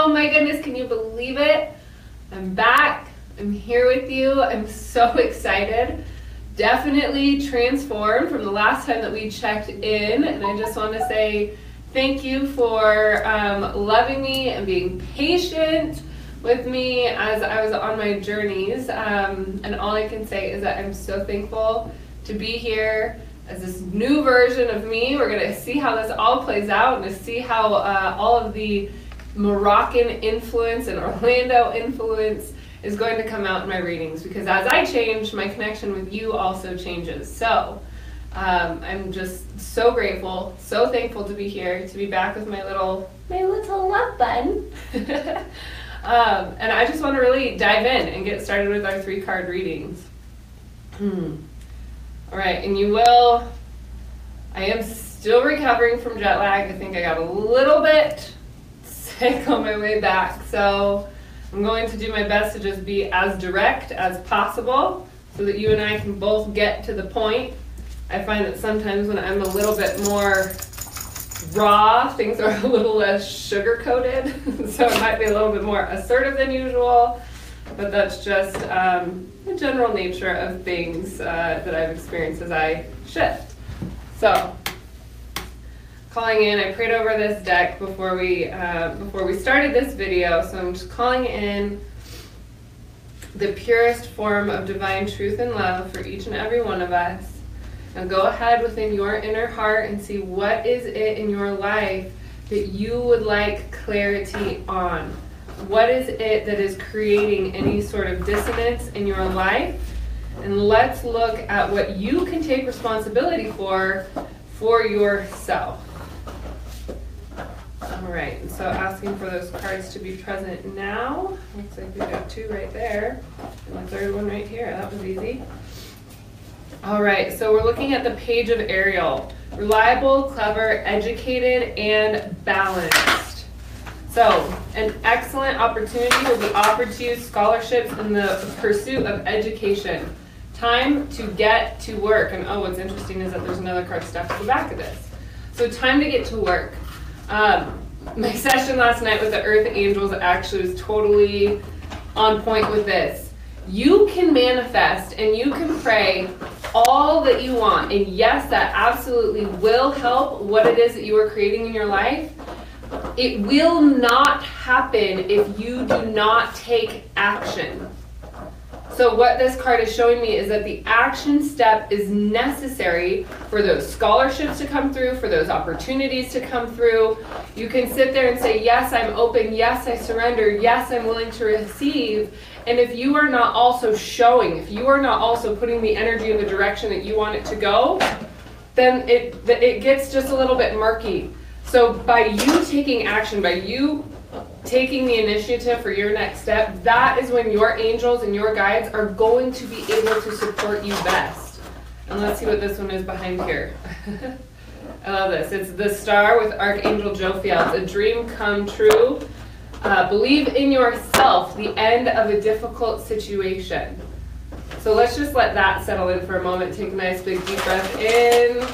Oh my goodness, can you believe it? I'm back. I'm here with you. I'm so excited. Definitely transformed from the last time that we checked in, and I just want to say thank you for loving me and being patient with me as I was on my journeys, and all I can say is that I'm so thankful to be here as this new version of me. We're going to see how this all plays out and to see how all of the Moroccan influence and Orlando influence is going to come out in my readings, because as I change, my connection with you also changes. So I'm just so grateful, so thankful to be here, to be back with my little love button. And I just want to really dive in and get started with our 3-card readings. All right, and I am still recovering from jet lag. I think I got a little bit sick on my way back, so I'm going to do my best to just be as direct as possible so that you and I can both get to the point. I find that sometimes when I'm a little bit more raw, things are a little less sugar-coated, so it might be a little bit more assertive than usual, but that's just the general nature of things that I've experienced as I shift. So, calling in, I prayed over this deck before we started this video, so I'm just calling in the purest form of divine truth and love for each and every one of us. Now go ahead within your inner heart and see what is it in your life that you would like clarity on. What is it that is creating any sort of dissonance in your life? And let's look at what you can take responsibility for yourself. All right, so asking for those cards to be present now. Looks like we've got 2 right there, and the 3rd one right here. That was easy. All right, so we're looking at the page of Ariel. Reliable, clever, educated, and balanced. So, an excellent opportunity will be offered to you, scholarships in the pursuit of education. Time to get to work. And oh, what's interesting is that there's another card stuck at the back of this. So time to get to work. My session last night with the Earth Angels actually was totally on point with this. You can manifest and you can pray all that you want. And yes, that absolutely will help what it is that you are creating in your life. It will not happen if you do not take action. So what this card is showing me is that the action step is necessary for those scholarships to come through, for those opportunities to come through. You can sit there and say, yes, I'm open, yes, I surrender, yes, I'm willing to receive. And if you are not also showing, if you are not also putting the energy in the direction that you want it to go, then it gets just a little bit murky. So by you taking action, by you taking the initiative for your next step, that is when your angels and your guides are going to be able to support you best. And let's see what this one is behind here. I love this. It's the Star with Archangel Jophiel. It's a dream come true. Believe in yourself, the end of a difficult situation. So let's just let that settle in for a moment. Take a nice big deep breath in.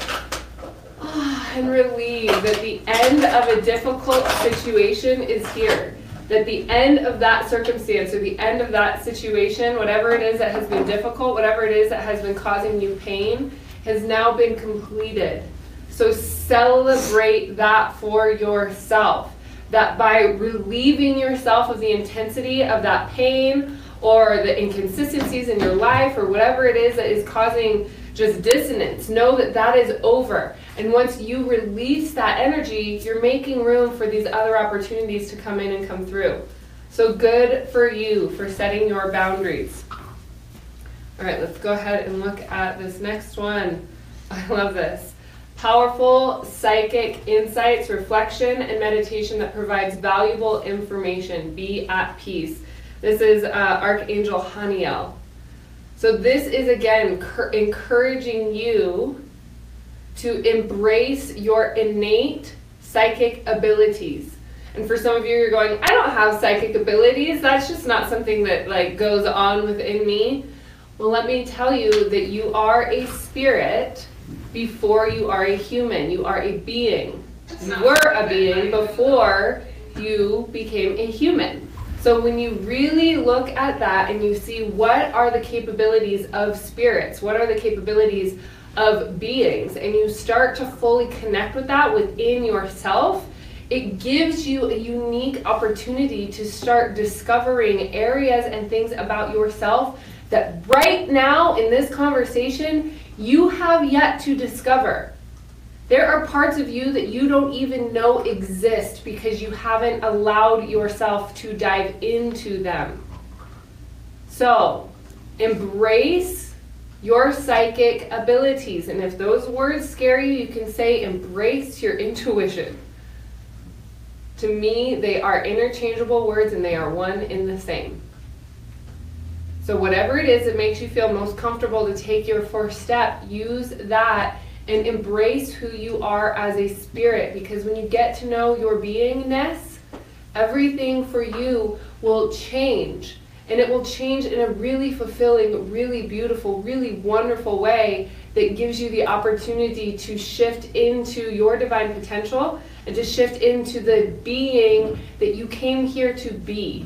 And relieve that the end of a difficult situation is here. That the end of that circumstance or the end of that situation, whatever it is that has been difficult, whatever it is that has been causing you pain, has now been completed. So celebrate that for yourself. That by relieving yourself of the intensity of that pain or the inconsistencies in your life or whatever it is that is causing just dissonance, know that that is over. And once you release that energy, you're making room for these other opportunities to come in and come through. So good for you for setting your boundaries. All right, let's go ahead and look at this next one. I love this. Powerful psychic insights, reflection, and meditation that provides valuable information. Be at peace. This is Archangel Haniel. So this is, again, encouraging you to embrace your innate psychic abilities. And for some of you, you're going, I don't have psychic abilities. That's just not something that goes on within me. Well, let me tell you that you are a spirit before you are a human. You are a being. You were a being before you became a human. So when you really look at that and you see what are the capabilities of spirits, what are the capabilities of beings, and you start to fully connect with that within yourself, it gives you a unique opportunity to start discovering areas and things about yourself that right now in this conversation you have yet to discover. There are parts of you that you don't even know exist because you haven't allowed yourself to dive into them. So, embrace your psychic abilities. And if those words scare you, you can say embrace your intuition. To me, they are interchangeable words and they are one and the same. So whatever it is that makes you feel most comfortable to take your first step, use that and embrace who you are as a spirit, because when you get to know your beingness, everything for you will change, and it will change in a really fulfilling, really beautiful, really wonderful way that gives you the opportunity to shift into your divine potential and to shift into the being that you came here to be.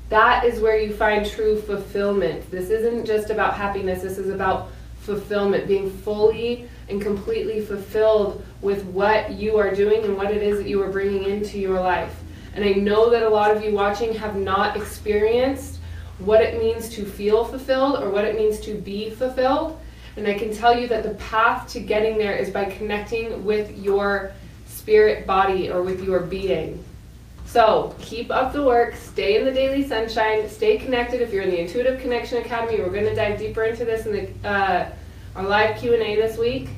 That is where you find true fulfillment. This isn't just about happiness, this is about fulfillment, being fully and completely fulfilled with what you are doing and what it is that you are bringing into your life. And I know that a lot of you watching have not experienced what it means to feel fulfilled or what it means to be fulfilled. And I can tell you that the path to getting there is by connecting with your spirit body or with your being. So keep up the work, stay in the daily sunshine, stay connected. If you're in the Intuitive Connection Academy, we're going to dive deeper into this in our live Q&A this week.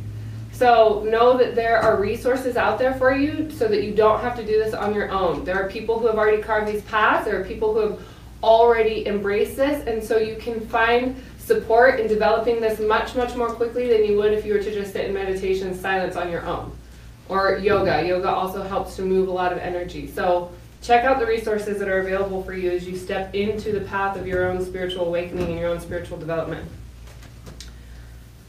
So know that there are resources out there for you so that you don't have to do this on your own. There are people who have already carved these paths. There are people who have already embraced this. And so you can find support in developing this much, much more quickly than you would if you were to just sit in meditation in silence on your own. Or yoga. Yoga also helps to move a lot of energy. So check out the resources that are available for you as you step into the path of your own spiritual awakening and your own spiritual development.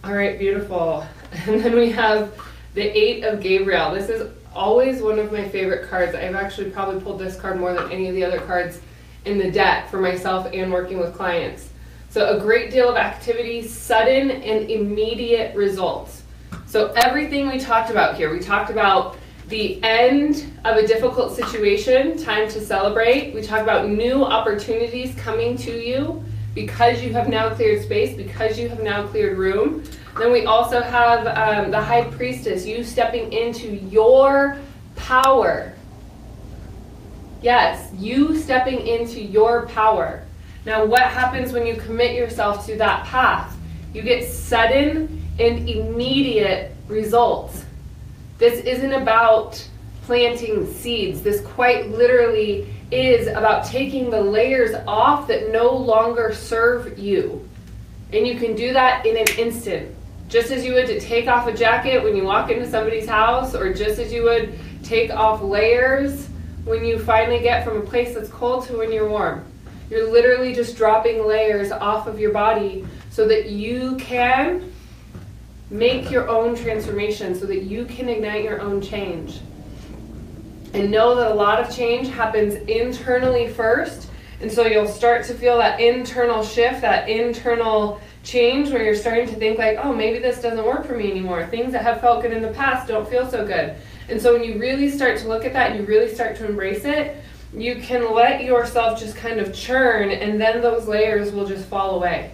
All right, beautiful. And then we have the 8 of Gabriel. This is always one of my favorite cards. I've actually probably pulled this card more than any of the other cards in the deck for myself and working with clients. So a great deal of activity, sudden and immediate results. So everything we talked about here, we talked about the end of a difficult situation, time to celebrate. We talk about new opportunities coming to you because you have now cleared space, because you have now cleared room. Then we also have the High Priestess, you stepping into your power. Yes, you stepping into your power. Now what happens when you commit yourself to that path? You get sudden and immediate results. This isn't about planting seeds. This quite literally is about taking the layers off that no longer serve you. And you can do that in an instant. Just as you would to take off a jacket when you walk into somebody's house, or just as you would take off layers when you finally get from a place that's cold to when you're warm. You're literally just dropping layers off of your body so that you can make your own transformation, so that you can ignite your own change. And know that a lot of change happens internally first, and so you'll start to feel that internal shift, that internal change where you're starting to think like, oh, maybe this doesn't work for me anymore. Things that have felt good in the past don't feel so good. And so when you really start to look at that and you really start to embrace it, you can let yourself just kind of churn, and then those layers will just fall away.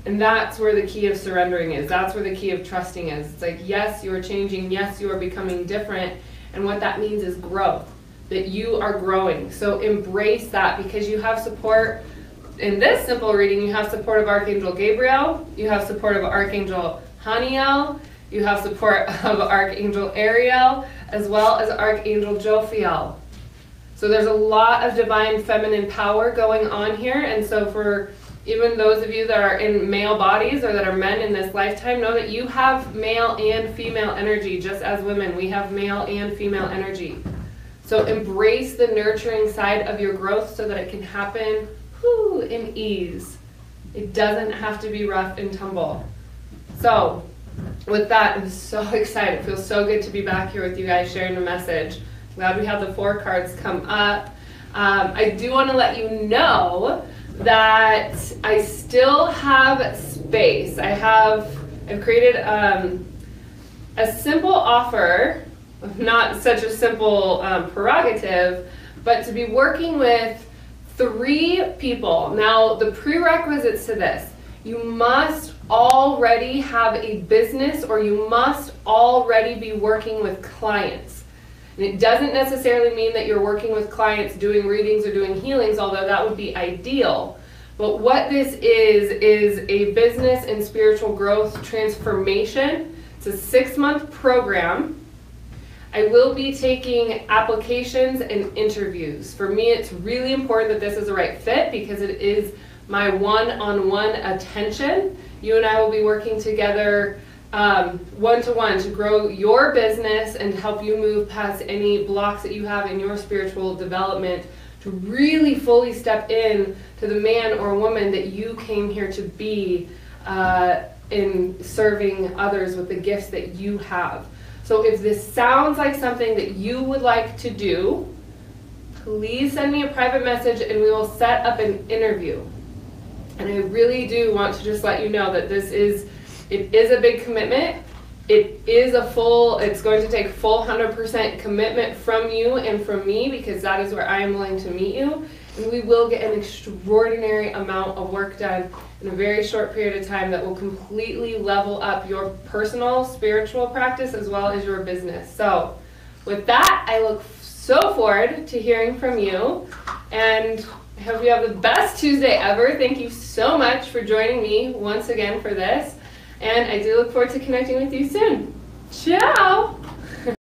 And that's where the key of surrendering is. That's where the key of trusting is. It's like, yes, you are changing. Yes, you are becoming different. And what that means is growth, that you are growing. So embrace that, because you have support. In this simple reading, you have support of Archangel Gabriel. You have support of Archangel Haniel. You have support of Archangel Ariel, as well as Archangel Jophiel. So there's a lot of divine feminine power going on here. And so for even those of you that are in male bodies or that are men in this lifetime, know that you have male and female energy. Just as women, we have male and female energy. So embrace the nurturing side of your growth so that it can happen in ease. It doesn't have to be rough and tumble. So with that, I'm so excited. It feels so good to be back here with you guys sharing the message. Glad we have the 4 cards come up. I do want to let you know that I still have space. I've created a simple offer, not such a simple prerogative, but to be working with 3 people. Now, the prerequisites to this: you must already have a business, or you must already be working with clients. And it doesn't necessarily mean that you're working with clients doing readings or doing healings, although that would be ideal. But what this is a business and spiritual growth transformation. It's a 6-month program. I will be taking applications and interviews. For me, it's really important that this is the right fit because it is my one-on-one attention. You and I will be working together one-to-one to grow your business and help you move past any blocks that you have in your spiritual development to really fully step in to the man or woman that you came here to be in serving others with the gifts that you have. So if this sounds like something that you would like to do, please send me a private message and we will set up an interview. And I really do want to just let you know that it is a big commitment. It's going to take full 100% commitment from you and from me, because that is where I am willing to meet you. And we will get an extraordinary amount of work done in a very short period of time that will completely level up your personal spiritual practice as well as your business. So with that, I look so forward to hearing from you, and I hope you have the best Tuesday ever. Thank you so much for joining me once again for this. And I do look forward to connecting with you soon. Ciao!